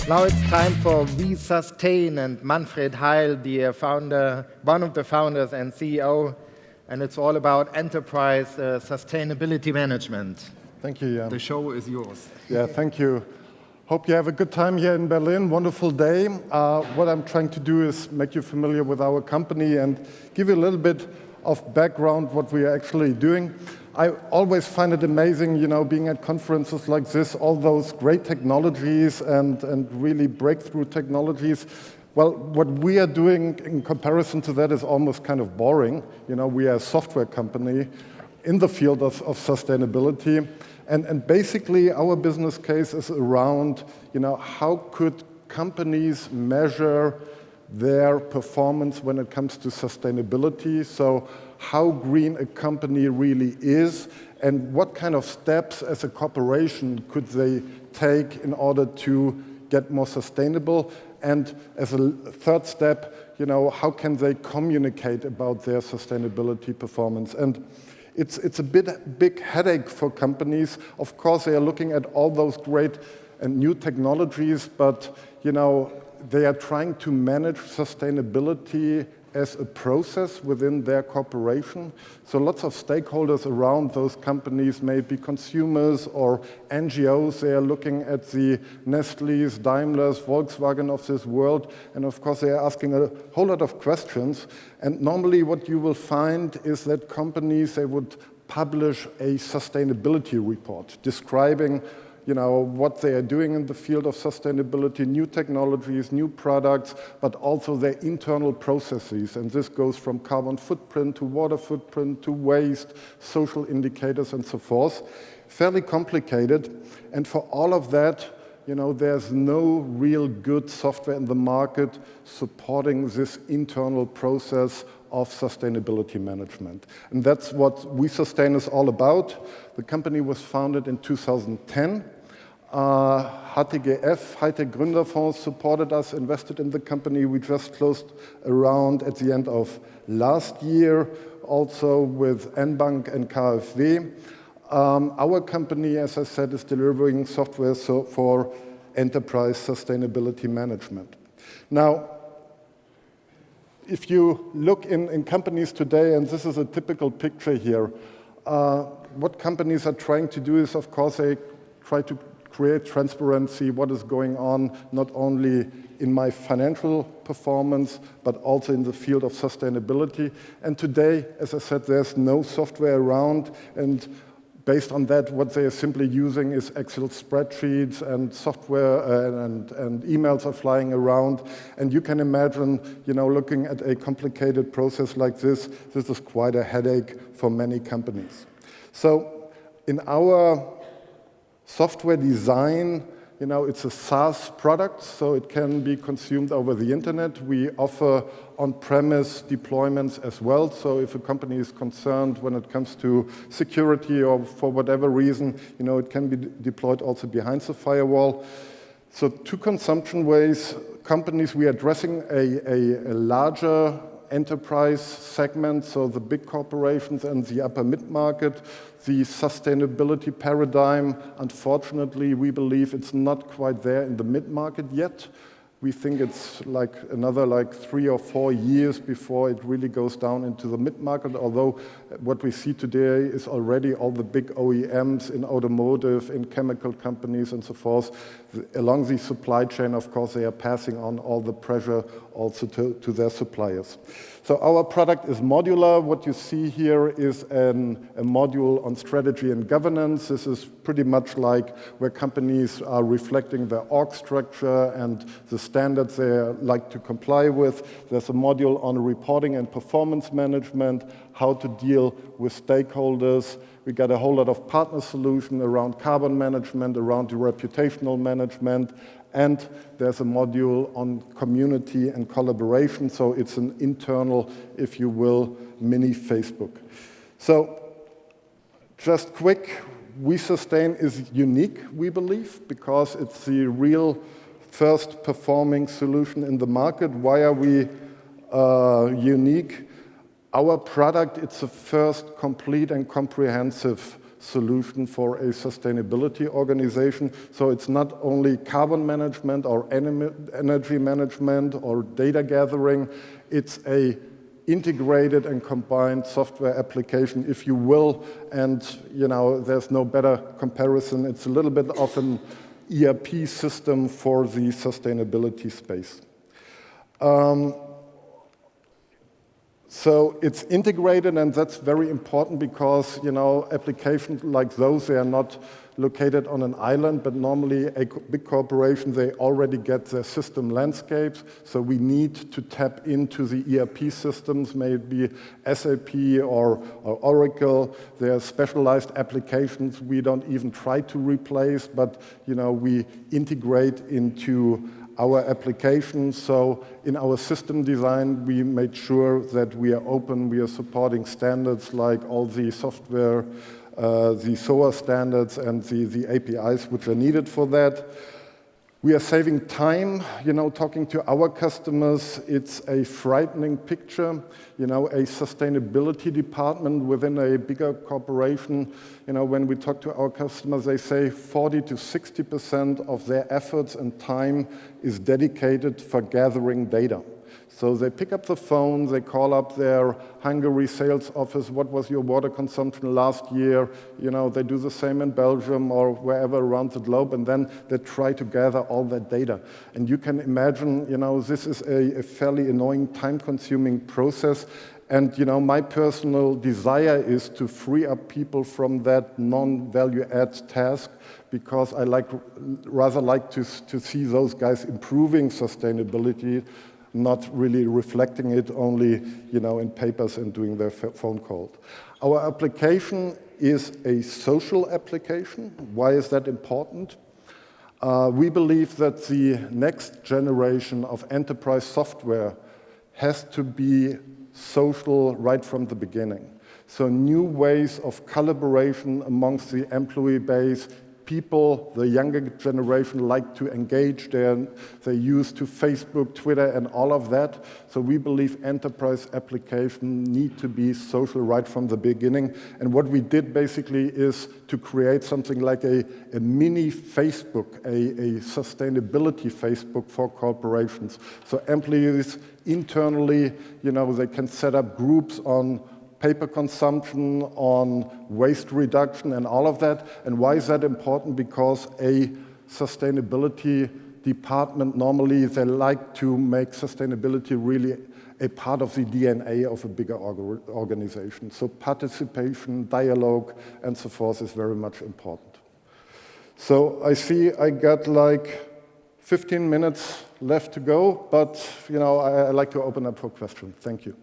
Now it's time for WeSustain and Manfred Heil, the one of the founders and CEO, and it's all about enterprise sustainability management. Thank you, Jan. The show is yours. Yeah, thank you. Hope you have a good time here in Berlin. Wonderful day. What I'm trying to do is make you familiar with our company and give you a little bit of background what we are actually doing. I always find it amazing, being at conferences like this, all those great technologies and really breakthrough technologies. Well, what we are doing in comparison to that is almost kind of boring. We are a software company in the field of sustainability. And basically, our business case is around, how could companies measure their performance when it comes to sustainability? So how green a company really is, and what kind of steps as a corporation could they take in order to get more sustainable? And as a third step, how can they communicate about their sustainability performance? And it's a big headache for companies. Of course, they are looking at all those great and new technologies, but they are trying to manage sustainability as a process within their corporation. So lots of stakeholders around those companies, maybe consumers or NGOs, they are looking at the Nestle's, Daimler's, Volkswagen of this world, and of course they are asking a whole lot of questions. And normally what you will find is that companies, they would publish a sustainability report describing what they are doing in the field of sustainability, new technologies, new products, but also their internal processes. And this goes from carbon footprint to water footprint to waste, social indicators, and so forth. Fairly complicated. And for all of that, there's no real good software in the market supporting this internal process of sustainability management. And that's what WeSustain is all about. The company was founded in 2010. HTGF, High-Tech Gründerfonds, supported us, invested in the company. We just closed a round at the end of last year, also with N-Bank and KfW. Our company, as I said, is delivering software for enterprise sustainability management. Now, if you look in companies today, and this is a typical picture here, what companies are trying to do is, of course, they try to create transparency, what is going on, not only in my financial performance, but also in the field of sustainability. And today, as I said, there's no software around, and based on that, what they are simply using is Excel spreadsheets and software and emails are flying around. And you can imagine, looking at a complicated process like this is quite a headache for many companies. So in our software design, it's a SaaS product, so it can be consumed over the internet. We offer on-premise deployments as well, so if a company is concerned when it comes to security or for whatever reason, it can be deployed also behind the firewall. So two consumption ways. Companies, we are addressing a larger enterprise segment, so the big corporations and the upper mid-market. The sustainability paradigm, unfortunately, we believe it's not quite there in the mid-market yet. We think it's another 3 or 4 years before it really goes down into the mid-market, although what we see today is already all the big OEMs in automotive, in chemical companies and so forth. Along the supply chain, of course, they are passing on all the pressure also to their suppliers. So our product is modular. What you see here is a module on strategy and governance. This is pretty much like where companies are reflecting their org structure and the standards they like to comply with. There's a module on reporting and performance management, how to deal with stakeholders. We got a whole lot of partner solution around carbon management, around reputational management, and there's a module on community and collaboration, so it's an internal, if you will, mini Facebook. So just quick, WeSustain is unique, we believe, because it's the real first performing solution in the market. Why are we unique? Our product, it's the first complete and comprehensive solution for a sustainability organization. So it's not only carbon management or energy management or data gathering, it's a integrated and combined software application, if you will, and there's no better comparison. It's a little bit of an ERP system for the sustainability space. So it's integrated, and that's very important because, applications like those, they are not located on an island, but normally a big corporation, they already get their system landscapes. So we need to tap into the ERP systems, maybe SAP or Oracle. There are specialized applications we don't even try to replace, but, we integrate into our applications. So in our system design, we made sure that we are open, we are supporting standards like all the software, the SOA standards and the APIs which are needed for that. We are saving time, talking to our customers. It's a frightening picture, a sustainability department within a bigger corporation. When we talk to our customers, they say 40 to 60% of their efforts and time is dedicated for gathering data. So they pick up the phone, they call up their Hungary sales office, what was your water consumption last year? They do the same in Belgium or wherever around the globe, and then they try to gather all that data. And you can imagine, this is a fairly annoying, time-consuming process. And, my personal desire is to free up people from that non-value-add task, because I rather like to see those guys improving sustainability, not really reflecting it only, in papers and doing their phone calls. Our application is a social application. Why is that important? We believe that the next generation of enterprise software has to be social right from the beginning. So new ways of collaboration amongst the employee base. People, the younger generation, like to engage there. They use to Facebook, Twitter, and all of that. So we believe enterprise applications need to be social right from the beginning. And what we did basically is to create something like a mini Facebook, a sustainability Facebook for corporations. So employees internally, they can set up groups on paper consumption, on waste reduction, and all of that. And why is that important? Because a sustainability department, normally they like to make sustainability really a part of the DNA of a bigger organization. So participation, dialogue, and so forth is very much important. So I see I got like 15 minutes left to go, but I like to open up for questions. Thank you.